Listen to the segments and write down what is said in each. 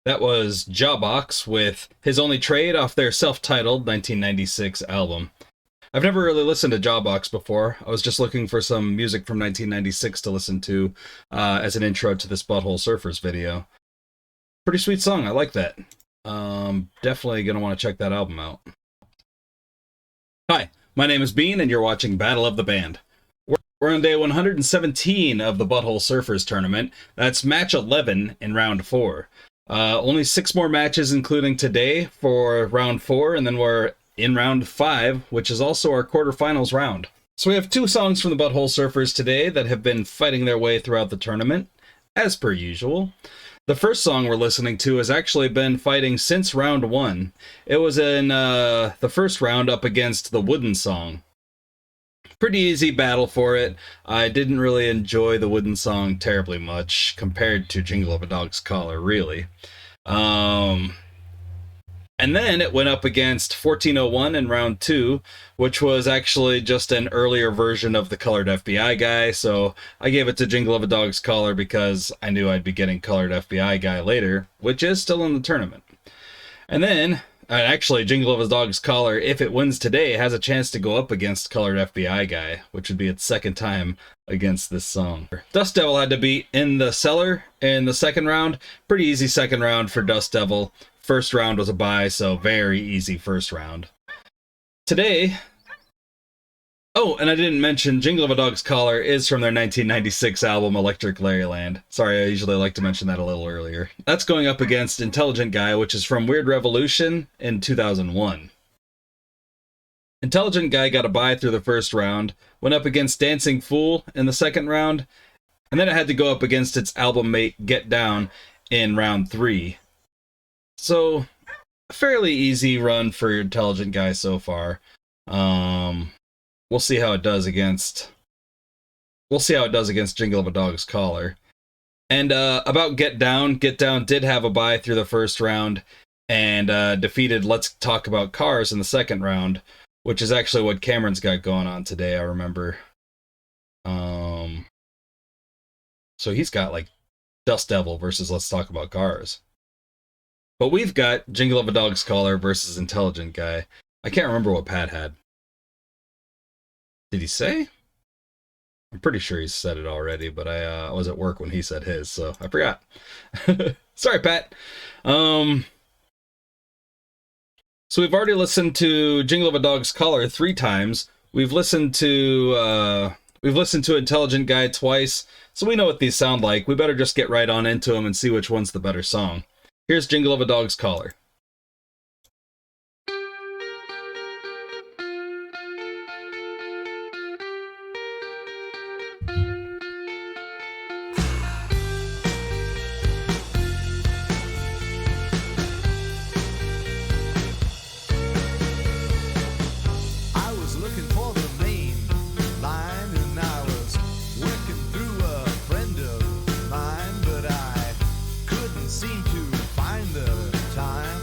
That was Jawbox with his only trade off their self-titled 1996 album. I've never really listened to Jawbox before. I was just looking for some music from 1996 to listen to as an intro to this Butthole Surfers video. Pretty sweet song, I like that. Definitely gonna want to check that album out. Hi, my name is Bean and you're watching Battle of the Band. We're on day 117 of the Butthole Surfers tournament. That's match 11 in round 4. Only 6 more matches, including today, for round 4, and then we're in round 5, which is also our quarterfinals round. So we have 2 songs from the Butthole Surfers today that have been fighting their way throughout the tournament, as per usual. The first song we're listening to has actually been fighting since round 1. It was in the first round up against the Wooden Song. Pretty easy battle for it. I didn't really enjoy the Wooden Song terribly much compared to Jingle of a Dog's Collar, really. And then it went up against 1401 in round 2, which was actually just an earlier version of the Colored FBI Guy, so I gave it to Jingle of a Dog's Collar because I knew I'd be getting Colored FBI Guy later, which is still in the tournament. And then actually, Jingle of a Dog's Collar, if it wins today, has a chance to go up against Colored FBI Guy, which would be its second time against this song. Dust Devil had to beat In the Cellar in the second round. Pretty easy second round for Dust Devil. First round was a bye, so very easy first round. Today... Oh, and I didn't mention Jingle of a Dog's Collar is from their 1996 album Electric Larryland. Sorry, I usually like to mention that a little earlier. That's going up against Intelligent Guy, which is from Weird Revolution in 2001. Intelligent Guy got a bye through the first round, went up against Dancing Fool in the second round, and then it had to go up against its album mate Get Down in round 3. So, a fairly easy run for Intelligent Guy so far. We'll see how it does against Jingle of a Dog's Collar. And about Get Down did have a bye through the first round and defeated Let's Talk About Cars in the second round, which is actually what Cameron's got going on today, I remember. So he's got like Dust Devil versus Let's Talk About Cars. But we've got Jingle of a Dog's Collar versus Intelligent Guy. I can't remember what Pat had. Did he say? I'm pretty sure he said it already, but I was at work when he said his, so I forgot. Sorry, Pat. So we've already listened to Jingle of a Dog's Collar 3 times. We've listened to Intelligent Guy twice, so we know what these sound like. We better just get right on into them and see which one's the better song. Here's Jingle of a Dog's Collar. Seem to find the time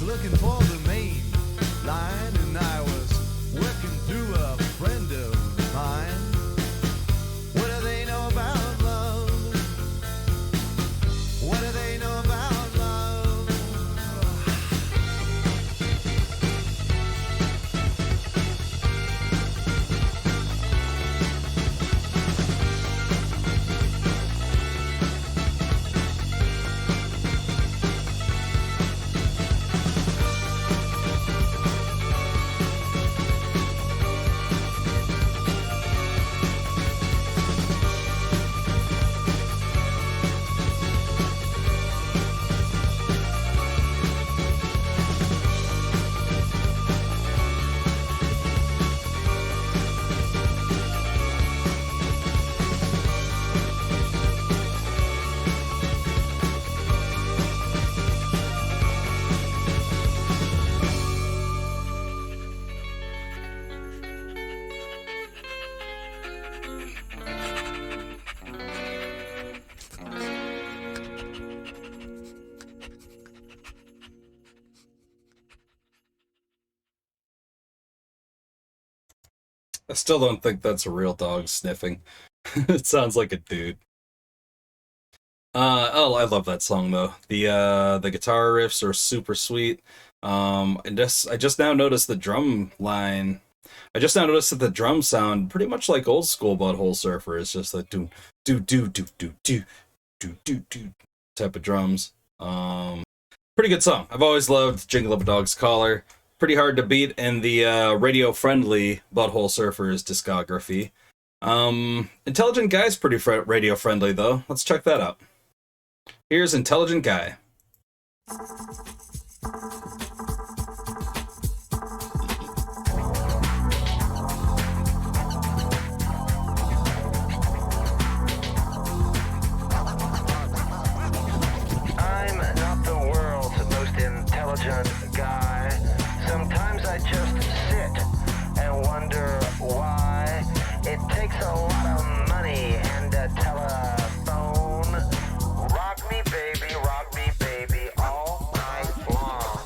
looking for the main line, and I was working through a friend of mine. What do they know about love? What do they know about love? I still don't think that's a real dog sniffing. It sounds like a dude. Oh, I love that song though. The guitar riffs are super sweet. I just now noticed the drum line. I just now noticed that the drums sound pretty much like old school Butthole Surfer. It's just like do do do do do do do do do type of drums. Pretty good song. I've always loved Jingle Up a Dog's Collar. Pretty hard to beat in the radio-friendly Butthole Surfer's discography. Intelligent Guy's pretty radio-friendly, though. Let's check that out. Here's Intelligent Guy. I'm not the world's most intelligent guy. Sometimes I just sit and wonder why. It takes a lot of money and a telephone. Rock me baby, all night long.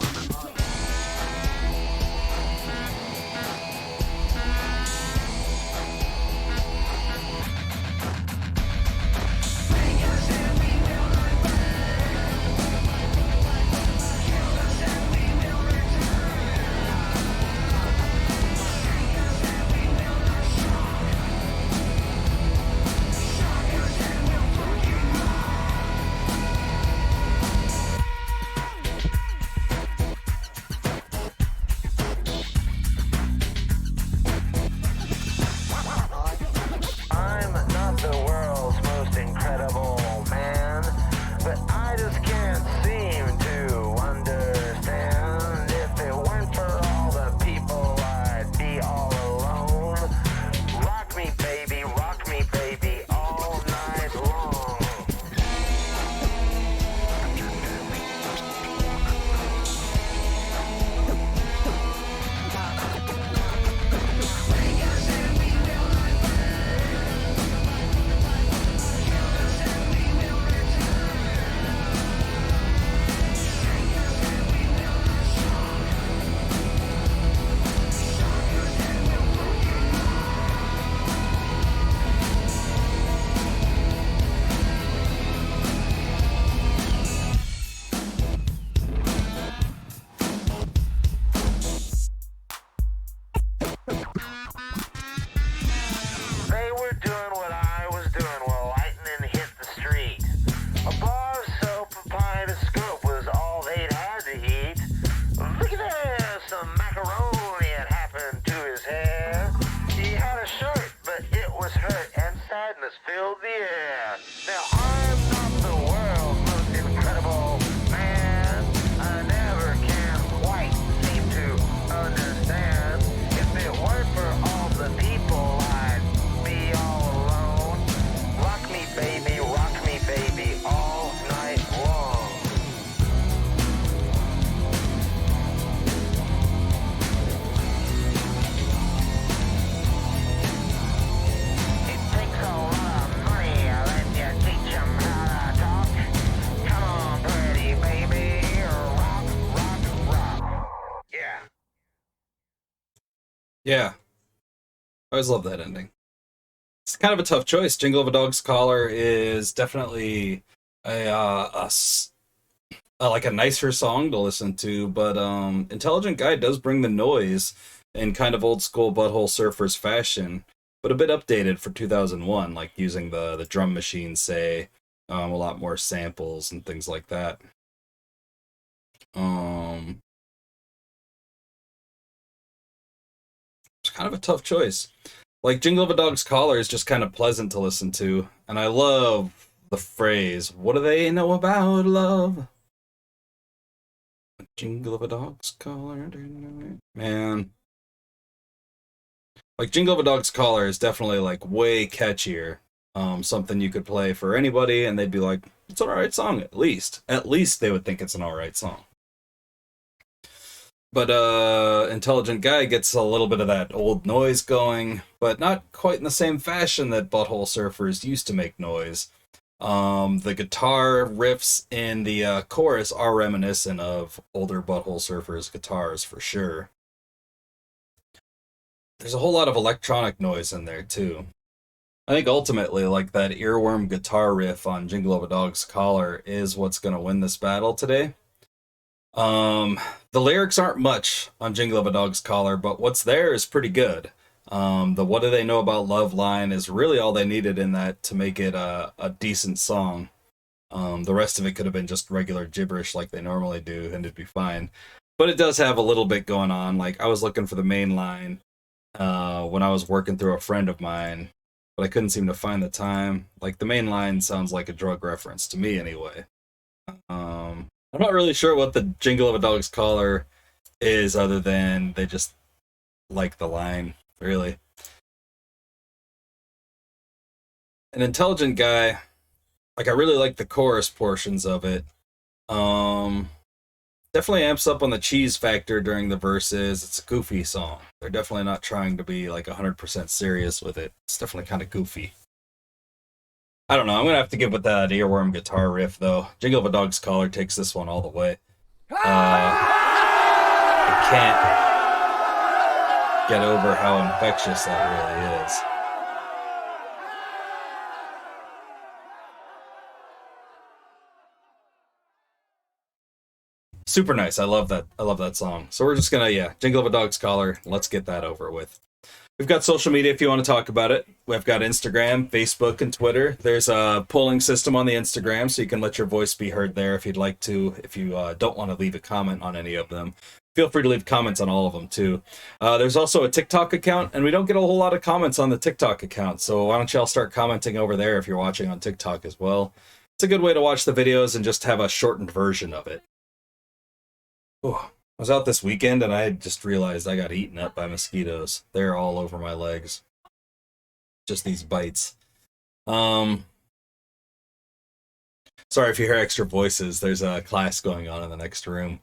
Yeah, I always love that ending. It's kind of a tough choice. Jingle of a Dog's Collar is definitely like a nicer song to listen to, but Intelligent Guy does bring the noise in kind of old school Butthole Surfers fashion, but a bit updated for 2001, like using the drum machine, say, a lot more samples and things like that. Um, it's kind of a tough choice. Like Jingle of a Dog's Collar is just kind of pleasant to listen to, and I love the phrase, "What do they know about love?" Jingle of a Dog's Collar, man. Like Jingle of a Dog's Collar is definitely like way catchier. Something you could play for anybody, and they'd be like, "It's an alright song." At least they would think it's an alright song. But Intelligent Guy gets a little bit of that old noise going, but not quite in the same fashion that Butthole Surfers used to make noise. The guitar riffs in the chorus are reminiscent of older Butthole Surfers guitars for sure. There's a whole lot of electronic noise in there too. I think ultimately, like that earworm guitar riff on Jingle of a Dog's Collar is what's going to win this battle today. The lyrics aren't much on Jingle of a Dog's Collar, but what's there is pretty good. The "What do they know about love" line is really all they needed in that to make it a decent song. The rest of it could have been just regular gibberish like they normally do, and it'd be fine. But it does have a little bit going on. Like, I was looking for the main line when I was working through a friend of mine, but I couldn't seem to find the time. Like, the main line sounds like a drug reference to me anyway. I'm not really sure what the Jingle of a Dog's Collar is, other than they just like the line, really. An Intelligent Guy, like, I really like the chorus portions of it. Um, Definitely amps up on the cheese factor during the verses. It's a goofy song. They're definitely not trying to be like 100% serious with it. It's definitely kind of goofy. I don't know. I'm gonna have to give with that earworm guitar riff though. Jingle of a Dog's Collar takes this one all the way. I can't get over how infectious that really is. Super nice. I love that. I love that song. So we're just gonna, yeah, Jingle of a Dog's Collar. Let's get that over with. We've got social media if you want to talk about it. We've got Instagram, Facebook, and Twitter. There's a polling system on the Instagram, so you can let your voice be heard there if you'd like to. If you don't want to leave a comment on any of them, feel free to leave comments on all of them, too. There's also a TikTok account, and we don't get a whole lot of comments on the TikTok account, so why don't y'all start commenting over there if you're watching on TikTok as well. It's a good way to watch the videos and just have a shortened version of it. Ooh. I was out this weekend and I just realized I got eaten up by mosquitoes. They're all over my legs. Just these bites. Sorry if you hear extra voices. There's a class going on in the next room.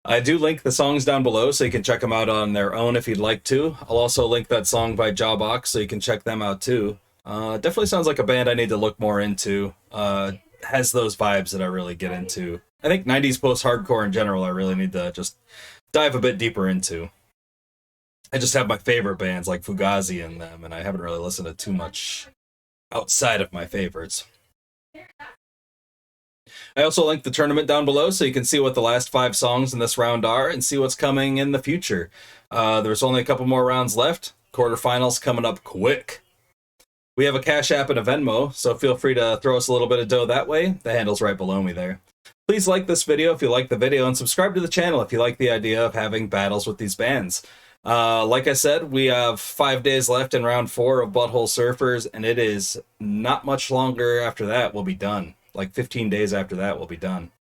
I do link the songs down below so you can check them out on their own if you'd like to. I'll also link that song by Jawbox so you can check them out too. Definitely sounds like a band I need to look more into. Has those vibes that I really get into. I think 90s post-hardcore in general I really need to just dive a bit deeper into. I just have my favorite bands like Fugazi in them, and I haven't really listened to too much outside of my favorites. I also linked the tournament down below so you can see what the last 5 songs in this round are and see what's coming in the future. There's only a couple more rounds left. Quarterfinals coming up quick. We have a Cash App and a Venmo, so feel free to throw us a little bit of dough that way. The handle's right below me there. Please like this video if you like the video, and subscribe to the channel if you like the idea of having battles with these bands. Like I said, we have 5 days left in round 4 of Butthole Surfers, and it is not much longer after that we'll be done. Like 15 days after that we'll be done.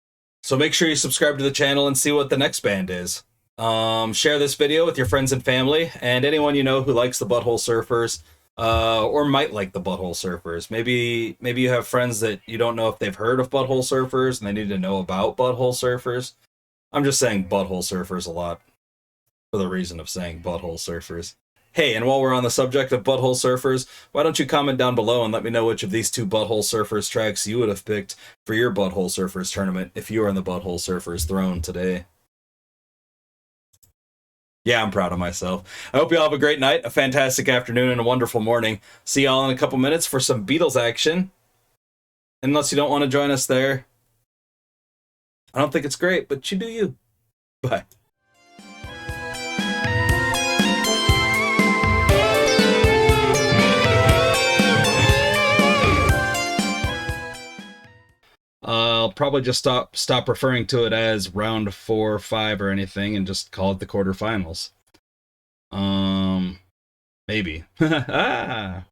So make sure you subscribe to the channel and see what the next band is. Share this video with your friends and family, and anyone you know who likes the Butthole Surfers. Or might like the Butthole Surfers. Maybe you have friends that you don't know if they've heard of Butthole Surfers and they need to know about Butthole Surfers. I'm just saying Butthole Surfers a lot for the reason of saying Butthole Surfers. Hey, and while we're on the subject of Butthole Surfers, why don't you comment down below and let me know which of these 2 Butthole Surfers tracks you would have picked for your Butthole Surfers tournament if you were in the Butthole Surfers throne today. Yeah, I'm proud of myself. I hope you all have a great night, a fantastic afternoon, and a wonderful morning. See y'all in a couple minutes for some Beatles action. Unless you don't want to join us there. I don't think it's great, but you do you. Bye. I'll probably just stop referring to it as round 4 or 5 or anything and just call it the quarterfinals. Maybe. Ah.